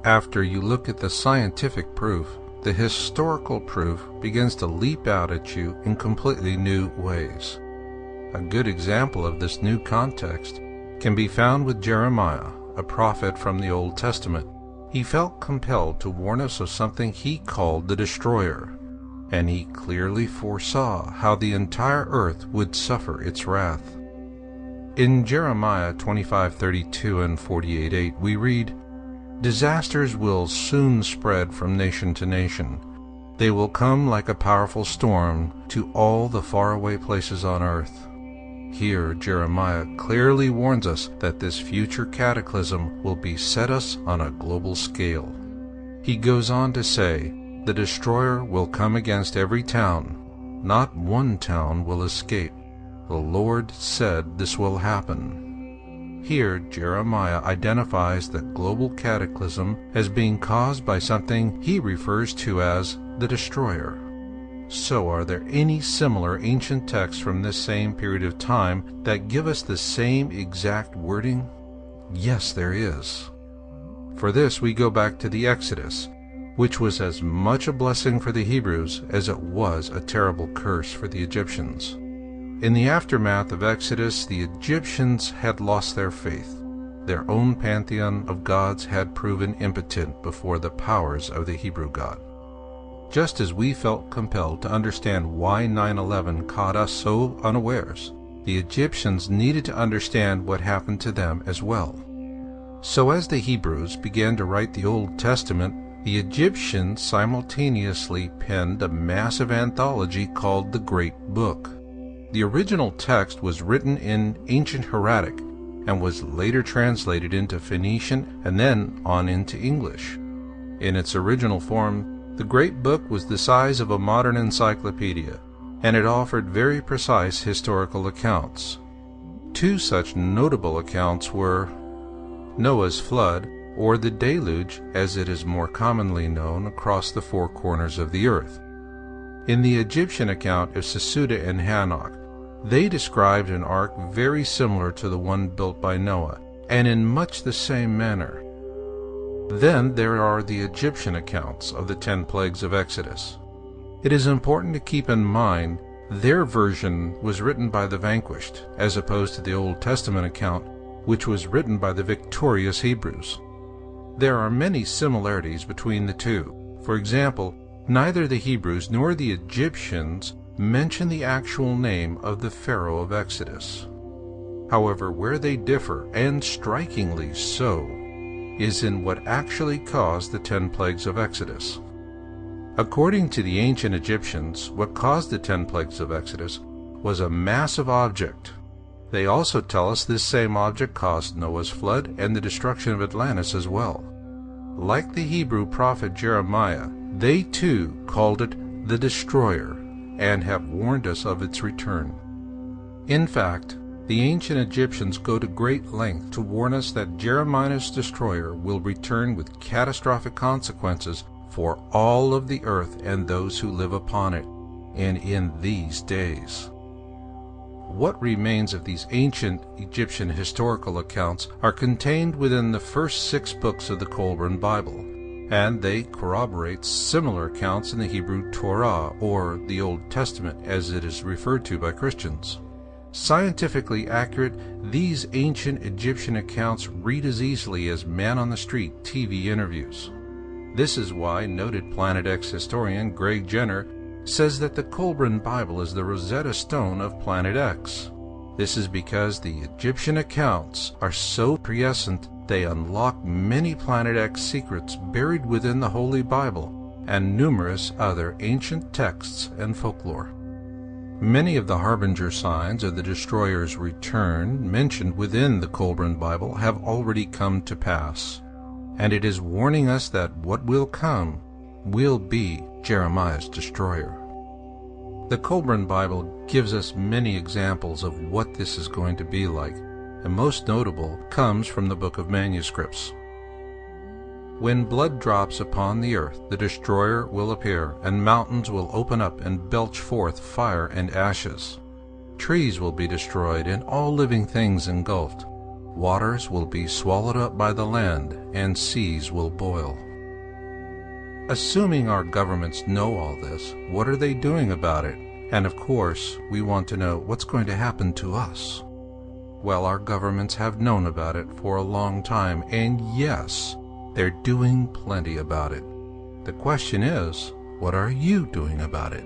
After you look at the scientific proof, the historical proof begins to leap out at you in completely new ways. A good example of this new context can be found with Jeremiah, a prophet from the Old Testament. He felt compelled to warn us of something he called the destroyer, and he clearly foresaw how the entire earth would suffer its wrath. In Jeremiah 25:32 and 48:8 we read, "Disasters will soon spread from nation to nation. They will come like a powerful storm to all the faraway places on earth." Here Jeremiah clearly warns us that this future cataclysm will beset us on a global scale. He goes on to say, "The destroyer will come against every town. Not one town will escape. The Lord said this will happen." Here, Jeremiah identifies the global cataclysm as being caused by something he refers to as the destroyer. So, are there any similar ancient texts from this same period of time that give us the same exact wording? Yes, there is. For this, we go back to the Exodus, which was as much a blessing for the Hebrews as it was a terrible curse for the Egyptians. In the aftermath of Exodus, the Egyptians had lost their faith. Their own pantheon of gods had proven impotent before the powers of the Hebrew God. Just as we felt compelled to understand why 9/11 caught us so unawares, the Egyptians needed to understand what happened to them as well. So as the Hebrews began to write the Old Testament, the Egyptians simultaneously penned a massive anthology called the Great Book. The original text was written in ancient Hieratic and was later translated into Phoenician and then on into English. In its original form, the Great Book was the size of a modern encyclopedia, and it offered very precise historical accounts. Two such notable accounts were Noah's flood, or the deluge as it is more commonly known across the four corners of the earth. In the Egyptian account of Sesuda and Hanok, they described an ark very similar to the one built by Noah, and in much the same manner. Then there are the Egyptian accounts of the 10 plagues of Exodus. It is important to keep in mind their version was written by the vanquished, as opposed to the Old Testament account, which was written by the victorious Hebrews. There are many similarities between the two. For example, neither the Hebrews nor the Egyptians mention the actual name of the Pharaoh of Exodus. However, where they differ, and strikingly so, is in what actually caused the 10 plagues of Exodus. According to the ancient Egyptians, what caused the 10 plagues of Exodus was a massive object. They also tell us this same object caused Noah's flood and the destruction of Atlantis as well. Like the Hebrew prophet Jeremiah, they too called it the destroyer, and have warned us of its return. In fact, the ancient Egyptians go to great length to warn us that Jeremiah's destroyer will return with catastrophic consequences for all of the earth and those who live upon it, and in these days. What remains of these ancient Egyptian historical accounts are contained within the first 6 books of the Qumran Bible, and they corroborate similar accounts in the Hebrew Torah, or the Old Testament as it is referred to by Christians. Scientifically accurate, these ancient Egyptian accounts read as easily as man-on-the-street TV interviews. This is why noted Planet X historian Greg Jenner says that the Qumran Bible is the Rosetta Stone of Planet X. This is because the Egyptian accounts are so prescient they unlock many Planet X secrets buried within the Holy Bible and numerous other ancient texts and folklore. Many of the harbinger signs of the destroyer's return mentioned within the Qumran Bible have already come to pass. and it is warning us that what will come will be Jeremiah's destroyer. The Colburn Bible gives us many examples of what this is going to be like, and most notable comes from the Book of Manuscripts. When blood drops upon the earth, the destroyer will appear, and mountains will open up and belch forth fire and ashes. Trees will be destroyed, and all living things engulfed. Waters will be swallowed up by the land, and seas will boil. Assuming our governments know all this, what are they doing about it? And of course, we want to know what's going to happen to us. Well, our governments have known about it for a long time, and yes, they're doing plenty about it. The question is, what are you doing about it?